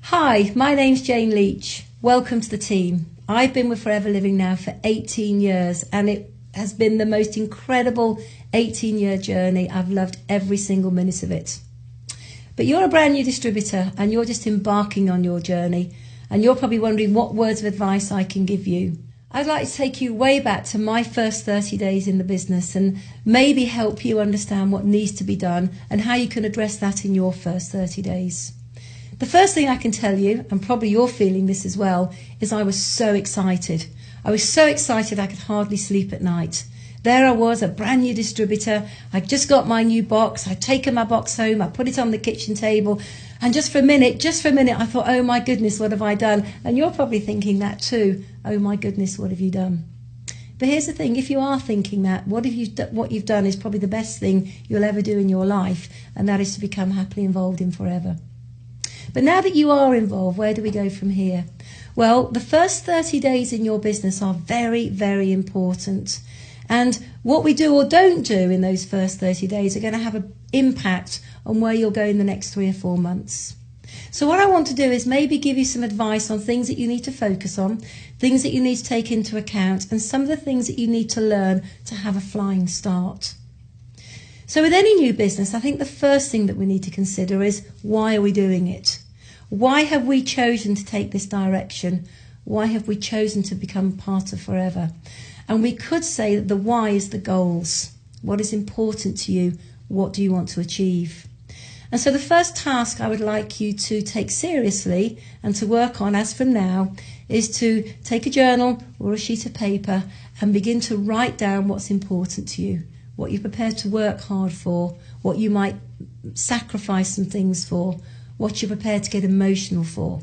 Hi, my name's Jayne Leach. Welcome to the team. I've been with Forever Living now for 18 years and it has been the most incredible 18-year journey. I've loved every single minute of it. But you're a brand new distributor and you're just embarking on your journey and you're probably wondering what words of advice I can give you. I'd like to take you way back to my first 30 days in the business and maybe help you understand what needs to be done and how you can address that in your first 30 days. The first thing I can tell you, and probably you're feeling this as well, is I was so excited. I was so excited I could hardly sleep at night. There I was, a brand new distributor. I'd just got my new box. I'd taken my box home. I put it on the kitchen table. And just for a minute, I thought, oh my goodness, what have I done? And you're probably thinking that too. Oh my goodness, what have you done? But here's the thing, if you are thinking that, what you've done is probably the best thing you'll ever do in your life, and that is to become happily involved in Forever. But now that you are involved, where do we go from here? Well, the first 30 days in your business are very, very important. And what we do or don't do in those first 30 days are going to have an impact on where you'll go in the next 3 or 4 months. So what I want to do is maybe give you some advice on things that you need to focus on, things that you need to take into account, and some of the things that you need to learn to have a flying start. So with any new business, I think the first thing that we need to consider is, why are we doing it? Why have we chosen to take this direction? Why have we chosen to become part of Forever? And we could say that the why is the goals. What is important to you? What do you want to achieve? And so the first task I would like you to take seriously and to work on as from now is to take a journal or a sheet of paper and begin to write down what's important to you, what you're prepared to work hard for, what you might sacrifice some things for, what you're prepared to get emotional for.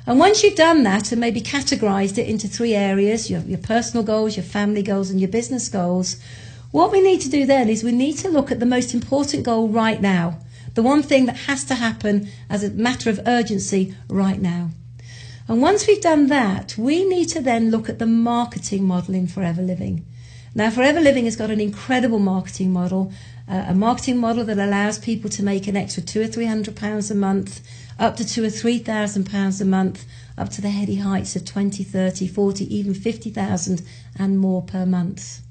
And once you've done that and maybe categorised it into 3 areas, your personal goals, your family goals and your business goals, what we need to do then is we need to look at the most important goal right now, the one thing that has to happen as a matter of urgency right now. And once we've done that, we need to then look at the marketing model in Forever Living. Now, Forever Living has got an incredible marketing model, a marketing model that allows people to make an extra £200 or £300 a month, up to £2,000 or £3,000 a month, up to the heady heights of 20, 30, 40, even 50,000 and more per month.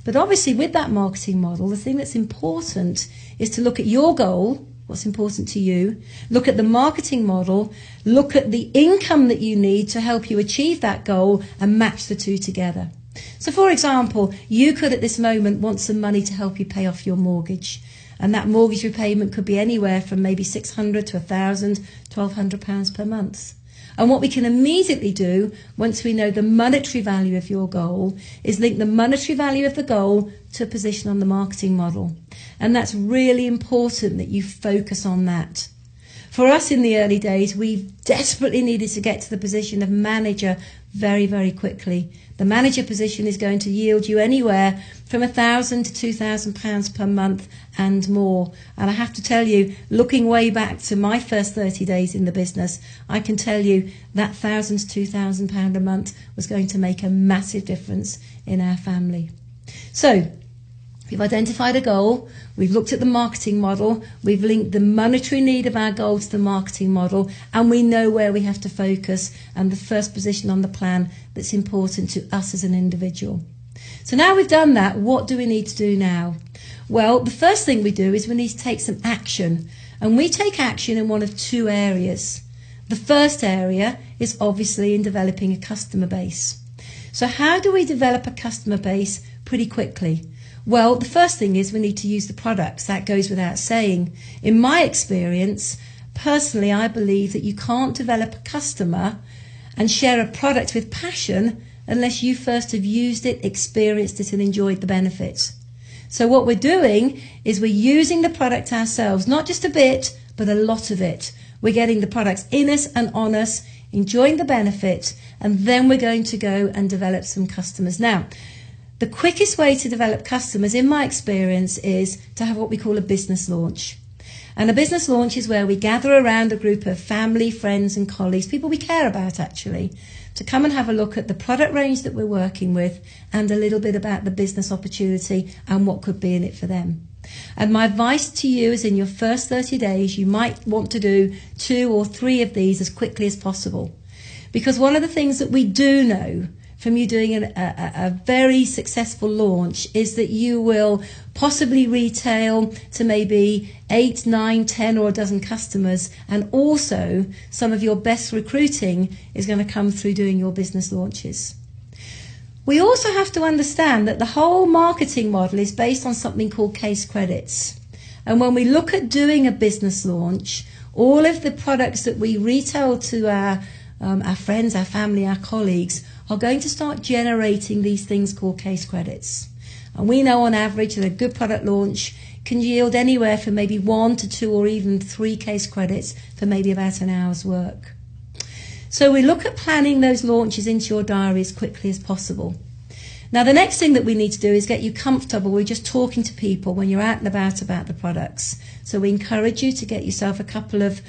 But obviously with that marketing model, the thing that's important is to look at your goal, what's important to you, look at the marketing model, look at the income that you need to help you achieve that goal and match the two together. So for example, you could at this moment want some money to help you pay off your mortgage. And that mortgage repayment could be anywhere from maybe £600 to £1,000, £1,200 per month. And what we can immediately do, once we know the monetary value of your goal, is link the monetary value of the goal to a position on the marketing model. And that's really important that you focus on that. For us in the early days, we desperately needed to get to the position of manager very, very quickly. The manager position is going to yield you anywhere from £1,000 to £2,000 per month and more. And I have to tell you, looking way back to my first 30 days in the business, I can tell you that £1,000 to £2,000 a month was going to make a massive difference in our family. So, we've identified a goal, we've looked at the marketing model, we've linked the monetary need of our goal to the marketing model, and we know where we have to focus and the first position on the plan that's important to us as an individual. So now we've done that, what do we need to do now? Well, the first thing we do is we need to take some action, and we take action in one of 2 areas. The first area is obviously in developing a customer base. So how do we develop a customer base pretty quickly? Well, the first thing is we need to use the products. That goes without saying. In my experience, personally, I believe that you can't develop a customer and share a product with passion unless you first have used it, experienced it, and enjoyed the benefits. So what we're doing is we're using the product ourselves, not just a bit, but a lot of it. We're getting the products in us and on us, enjoying the benefit, and then we're going to go and develop some customers. Now, the quickest way to develop customers, in my experience, is to have what we call a business launch. And a business launch is where we gather around a group of family, friends and colleagues, people we care about actually, to come and have a look at the product range that we're working with and a little bit about the business opportunity and what could be in it for them. And my advice to you is in your first 30 days, you might want to do 2 or 3 of these as quickly as possible. Because one of the things that we do know from you doing a very successful launch is that you will possibly retail to maybe 8, 9, 10 or a dozen customers, and also some of your best recruiting is going to come through doing your business launches. We also have to understand that the whole marketing model is based on something called case credits. And when we look at doing a business launch, all of the products that we retail to our friends, our family, our colleagues are going to start generating these things called case credits. And we know on average that a good product launch can yield anywhere from maybe 1 to 2 or even 3 case credits for maybe about an hour's work. So we look at planning those launches into your diary as quickly as possible. Now the next thing that we need to do is get you comfortable with just talking to people when you're out and about the products. So we encourage you to get yourself a couple of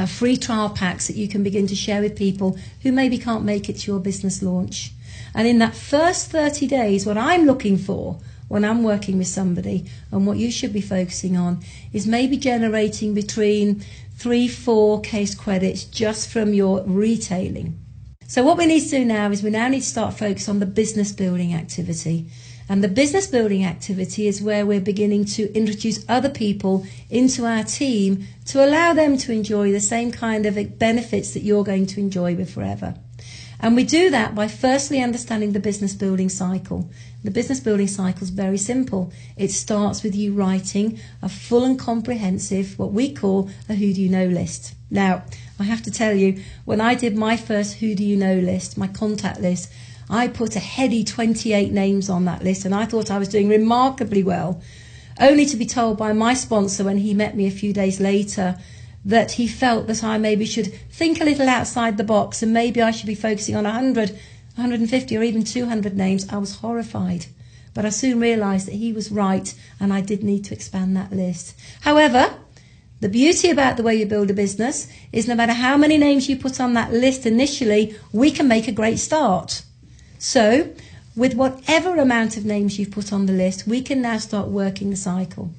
free trial packs that you can begin to share with people who maybe can't make it to your business launch. And in that first 30 days, what I'm looking for when I'm working with somebody, and what you should be focusing on, is maybe generating between 3-4 case credits just from your retailing. So what we need to do now is we now need to start focus on the business building activity. And the business building activity is where we're beginning to introduce other people into our team to allow them to enjoy the same kind of benefits that you're going to enjoy with Forever. And we do that by firstly understanding the business building cycle. The business building cycle is very simple. It starts with you writing a full and comprehensive, what we call a who do you know list. Now, I have to tell you, when I did my first who do you know list, my contact list, I put a heady 28 names on that list, and I thought I was doing remarkably well, only to be told by my sponsor when he met me a few days later that he felt that I maybe should think a little outside the box and maybe I should be focusing on 100, 150 or even 200 names. I was horrified, but I soon realised that he was right and I did need to expand that list. However, the beauty about the way you build a business is no matter how many names you put on that list initially, we can make a great start. So, with whatever amount of names you've put on the list, we can now start working the cycle.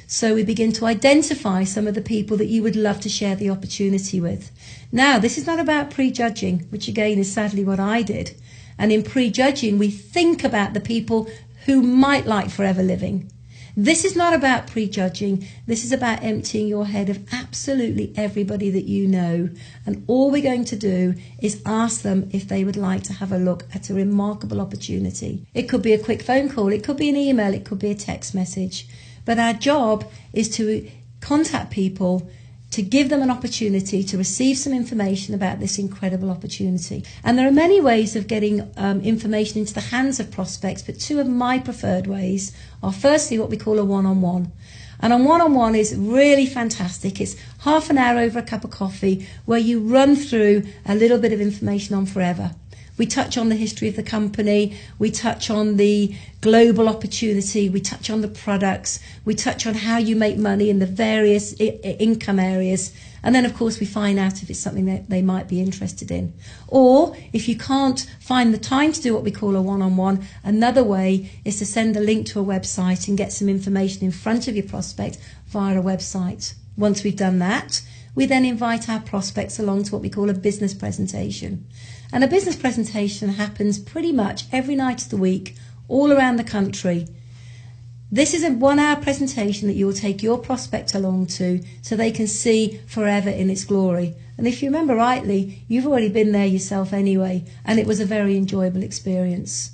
So we begin to identify some of the people that you would love to share the opportunity with. Now, this is not about prejudging, which again is sadly what I did. And in prejudging, we think about the people who might like Forever Living. This is not about prejudging. This is about emptying your head of absolutely everybody that you know. And all we're going to do is ask them if they would like to have a look at a remarkable opportunity. It could be a quick phone call. It could be an email. It could be a text message. But our job is to contact people, to give them an opportunity to receive some information about this incredible opportunity. And there are many ways of getting information into the hands of prospects, but 2 of my preferred ways are firstly what we call a one-on-one. And a one-on-one is really fantastic. It's half an hour over a cup of coffee where you run through a little bit of information on Forever. We touch on the history of the company, we touch on the global opportunity, we touch on the products, we touch on how you make money in the various income areas, and then of course we find out if it's something that they might be interested in. Or if you can't find the time to do what we call a one-on-one, another way is to send a link to a website and get some information in front of your prospect via a website. Once we've done that, we then invite our prospects along to what we call a business presentation. And a business presentation happens pretty much every night of the week, all around the country. This is a 1-hour presentation that you will take your prospect along to so they can see Forever in its glory. And if you remember rightly, you've already been there yourself anyway, and it was a very enjoyable experience.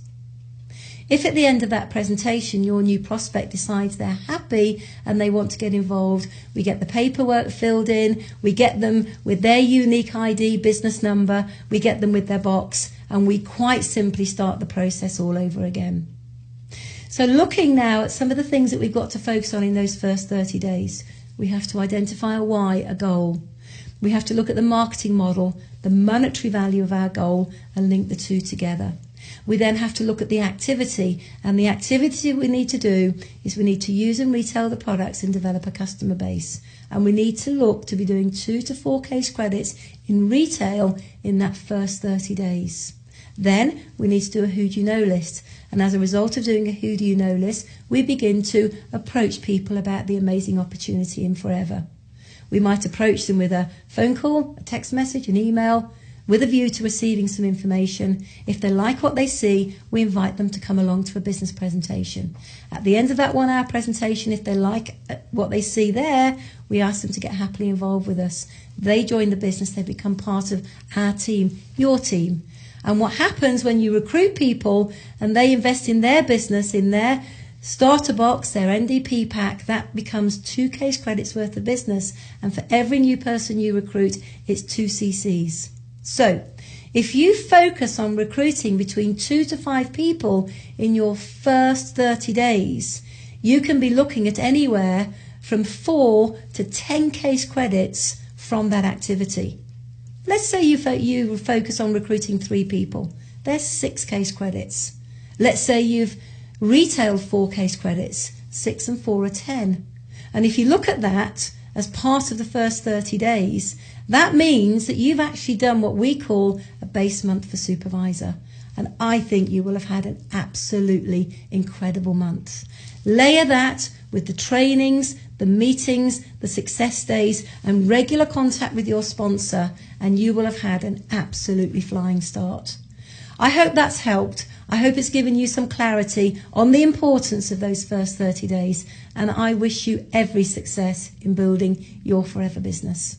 If at the end of that presentation your new prospect decides they're happy and they want to get involved, we get the paperwork filled in, we get them with their unique ID business number, we get them with their box, and we quite simply start the process all over again. So looking now at some of the things that we've got to focus on in those first 30 days, we have to identify a why, a goal. We have to look at the marketing model, the monetary value of our goal, and link the 2 together. We then have to look at the activity, and the activity we need to do is we need to use and retail the products and develop a customer base. And we need to look to be doing 2 to 4 case credits in retail in that first 30 days. Then we need to do a who do you know list. And as a result of doing a who do you know list, we begin to approach people about the amazing opportunity in Forever. We might approach them with a phone call, a text message, an email, with a view to receiving some information. If they like what they see, we invite them to come along to a business presentation. At the end of that 1 hour presentation, if they like what they see there, we ask them to get happily involved with us. They join the business, they become part of our team, your team. And what happens when you recruit people and they invest in their business, in their starter box, their NDP pack, that becomes 2 case credits worth of business. And for every new person you recruit, it's 2 CCs. So if you focus on recruiting between 2 to 5 people in your first 30 days, you can be looking at anywhere from 4 to 10 case credits from that activity. Let's say you focus on recruiting 3 people. There's 6 case credits. Let's say you've retailed 4 case credits. 6 and 4 are 10. And if you look at that as part of the first 30 days, that means that you've actually done what we call a base month for supervisor. And I think you will have had an absolutely incredible month. Layer that with the trainings, the meetings, the success days, and regular contact with your sponsor, and you will have had an absolutely flying start. I hope that's helped. I hope it's given you some clarity on the importance of those first 30 days, and I wish you every success in building your Forever business.